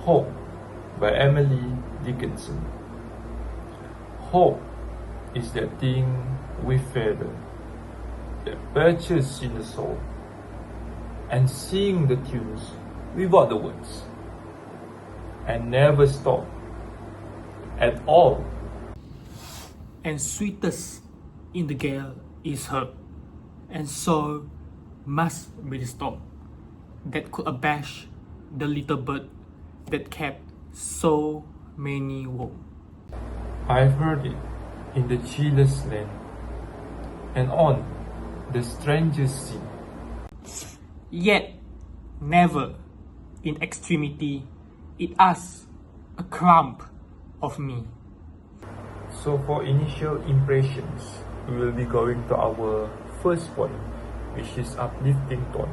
Hope by Emily Dickinson. Hope is that thing we feather that perches in the soul and sing the tunes without the words and never stop at all. And sweetest in the gale is her, and so must be the storm that could abash the little bird that kept so many warm. I've heard it in the chillest land and on the strangest sea. Yet never in extremity it asks a crumb of me. So for initial impressions, we will be going to our first point, which is uplifting tone.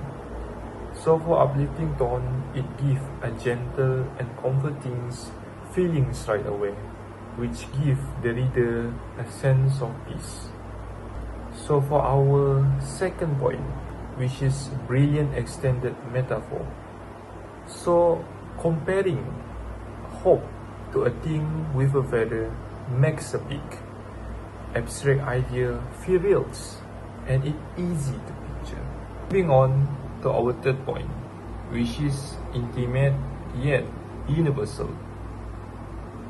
So for uplifting tone, it gives a gentle and comforting feelings right away, which give the reader a sense of peace. So for our second point, which is brilliant extended metaphor. So comparing hope to a thing with a feather makes a big abstract idea feel real and it's easy to picture. Moving on to our third point, which is intimate yet universal.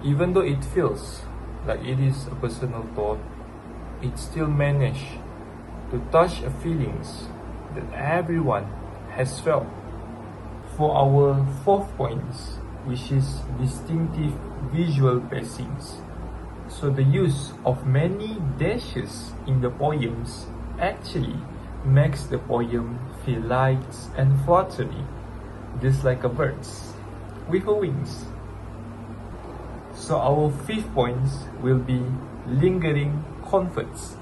Even though it feels like it is a personal thought, it still managed to touch a feelings that everyone has felt. For our fourth point, which is distinctive visual pacings. So the use of many dashes in the poems actually makes the poem feel light and fluttery, just like a bird's with her wings. So our fifth point will be lingering comforts.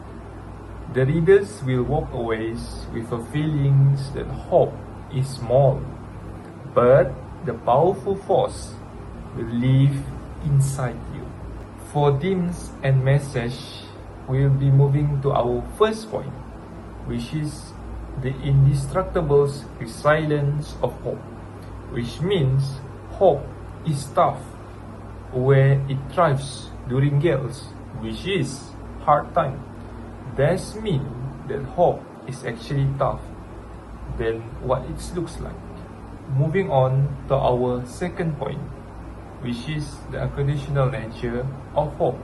The readers will walk away with a feeling that hope is small, but the powerful force will live inside you. For themes and message, we will be moving to our first point, which is the indestructible resilience of hope, which means hope is tough where it thrives during gales, which is hard time. That means that hope is actually tough than what it looks like. Moving on to our second point, which is the unconditional nature of hope,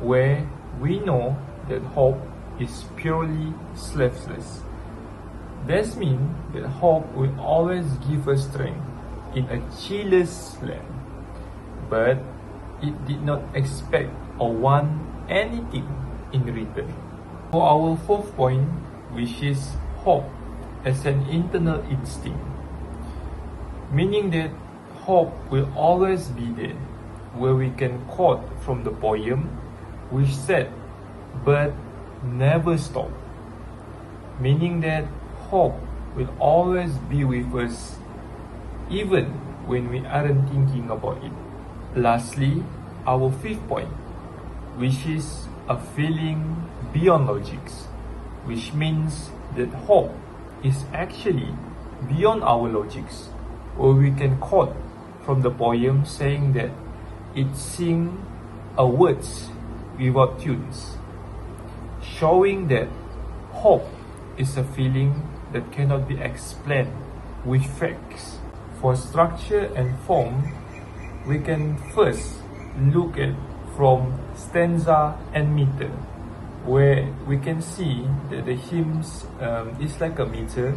where we know that hope is purely selfless. That means that hope will always give us strength in a cheerless land, but it did not expect or want anything in return. For our fourth point, which is hope as an internal instinct, meaning that hope will always be there, where we can quote from the poem which said, but never stop, meaning that hope will always be with us even when we aren't thinking about it. Lastly, our fifth point, which is a feeling beyond logics, which means that hope is actually beyond our logics, or we can quote from the poem saying that it sings a words without tunes, showing that hope is a feeling that cannot be explained with facts. For structure and form, we can first look at from stanza and meter, where we can see that the hymns is like a meter,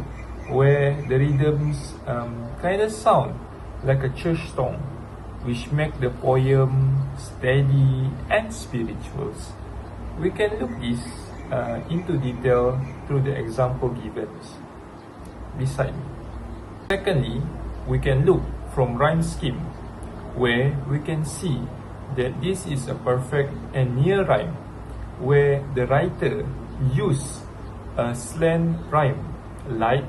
where the rhythms kind of sound like a church song, which make the poem steady and spiritual. We can look this into detail through the example given beside me. Secondly, we can look from rhyme scheme, where we can see that this is a perfect and near rhyme, where the writer used a slang rhyme like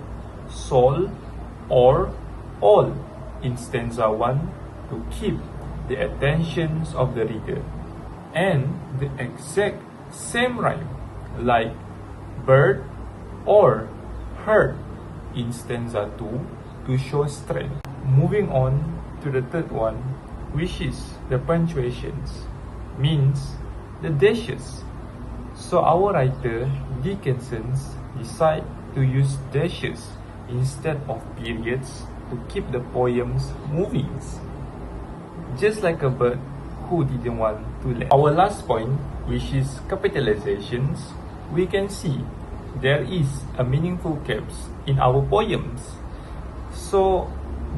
sol or all in stanza 1 to keep the attentions of the reader, and the exact same rhyme like bird or herd in stanza 2 to show strength. Moving on to the third one, which is the punctuations, means the dashes. So our writer, Dickinson, decide to use dashes instead of periods to keep the poems moving. Just like a bird who didn't want to land. Our last point, which is capitalizations, we can see there is a meaningful caps in our poems. So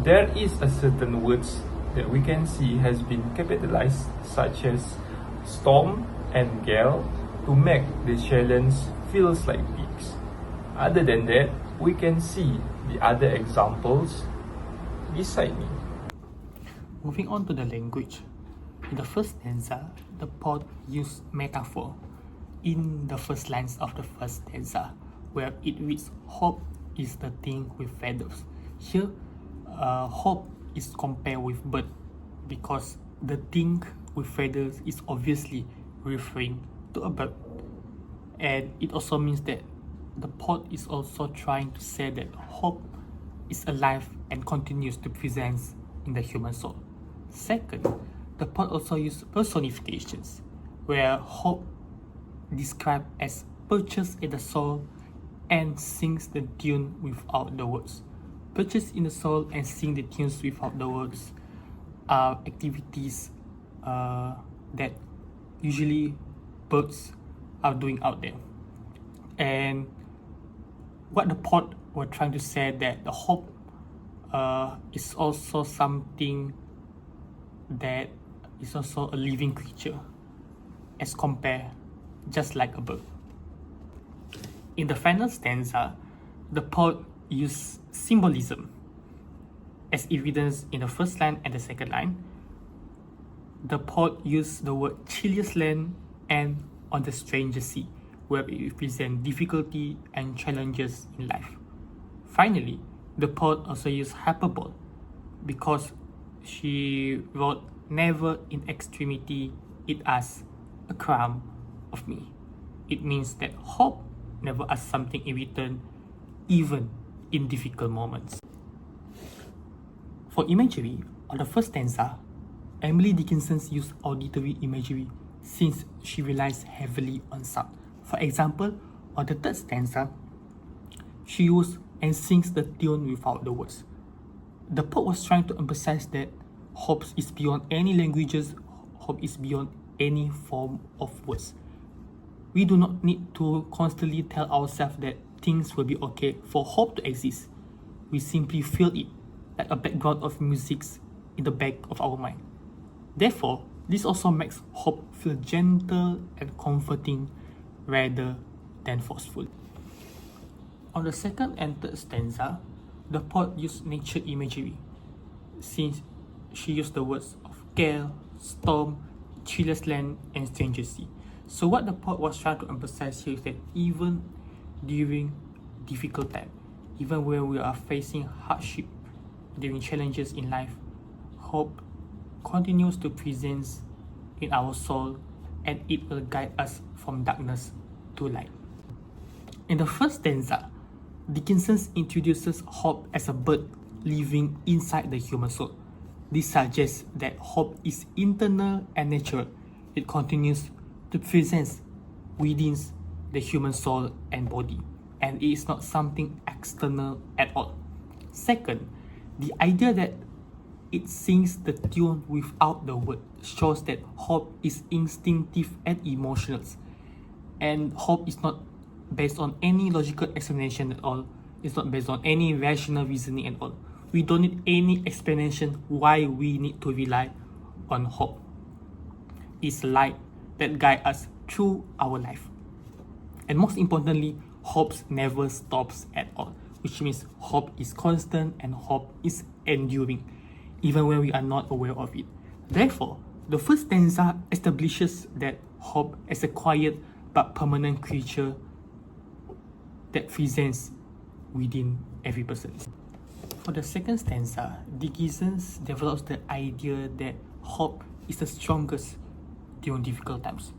there is a certain words that we can see has been capitalized, such as storm and gale, to make the challenge feels like peaks. Other than that, we can see the other examples beside me. Moving on to the language. In the first stanza, the poet used metaphor in the first lines of the first stanza, where it reads, "Hope is the thing with feathers." Here, hope is compared with bird because the thing with feathers is obviously referring to a bird. And it also means that the poet is also trying to say that hope is alive and continues to present in the human soul. Second, the poet also used personifications, where hope described as perches in the soul and sings the tune without the words. Perches in the soul and sing the tunes without the words are activities that usually birds are doing out there. And what the poet were trying to say that the hope is also something that is also a living creature as compared just like a bird. In the final stanza, the poet used symbolism as evidence in the first line and the second line. The poet used the word chilliest land and on the strangest sea, where it represents difficulty and challenges in life. Finally, the poet also used hyperbole because she wrote, "Never in extremity it asks a crumb of me." It means that hope never asks something in return, even in difficult moments. For imagery, on the first stanza, Emily Dickinson used auditory imagery since she relies heavily on sound. For example, on the third stanza, she used and sings the tune without the words. The poet was trying to emphasize that hope is beyond any languages, hope is beyond any form of words. We do not need to constantly tell ourselves that things will be okay for hope to exist. We simply feel it like a background of music in the back of our mind. Therefore, this also makes hope feel gentle and comforting rather than forceful. On the second and third stanza, the poet used nature imagery since she used the words of gale, storm, chilliest land, and stranger sea. So what the poet was trying to emphasize here is that even during difficult time, even when we are facing hardship, during challenges in life, hope continues to present in our soul and it will guide us from darkness to light. In the first stanza, Dickinson introduces hope as a bird living inside the human soul. This suggests that hope is internal and natural. It continues to present within the human soul and body, and it is not something external at all. Second, the idea that it sings the tune without the word shows that hope is instinctive and emotional, and hope is not based on any logical explanation at all. It's not based on any rational reasoning at all. We don't need any explanation why we need to rely on hope. It's light that guides us through our life. And most importantly, hope never stops at all, which means hope is constant and hope is enduring, even when we are not aware of it. Therefore, the first stanza establishes that hope is a quiet but permanent creature that presents within every person. For the second stanza, Dickinson develops the idea that hope is the strongest during difficult times.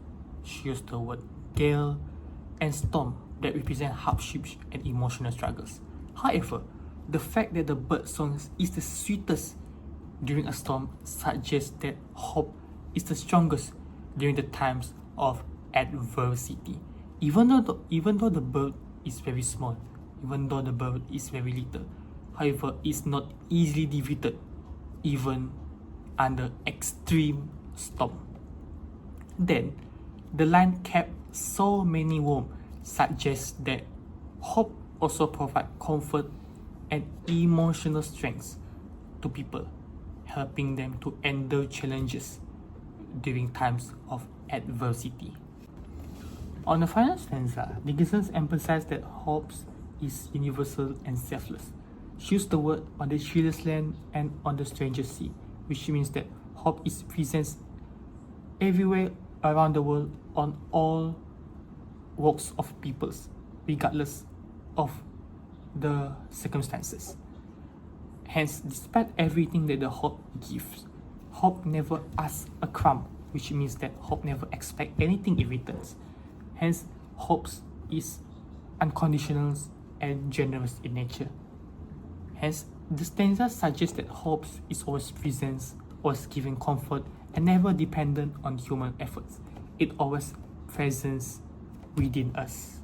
She used the word gale and storm that represent hardships and emotional struggles. However, the fact that the bird song is the sweetest during a storm suggests that hope is the strongest during the times of adversity. Even though the bird is very small, even though the bird is very little, however, it's not easily defeated even under extreme storm. Then, the line kept so many warm suggests that hope also provides comfort and emotional strength to people, helping them to endure challenges during times of adversity. On the final stanza, Dickinson emphasized that hope is universal and selfless. She used the word on the cheerless land and on the stranger's sea, which means that hope is present everywhere around the world on all walks of peoples, regardless of the circumstances. Hence, despite everything that the hope gives, hope never asks a crumb, which means that hope never expects anything in return. Hence, hope is unconditional and generous in nature. Hence, the stanza suggests that hope is always present, always giving comfort, and never dependent on human efforts. It always presents within us.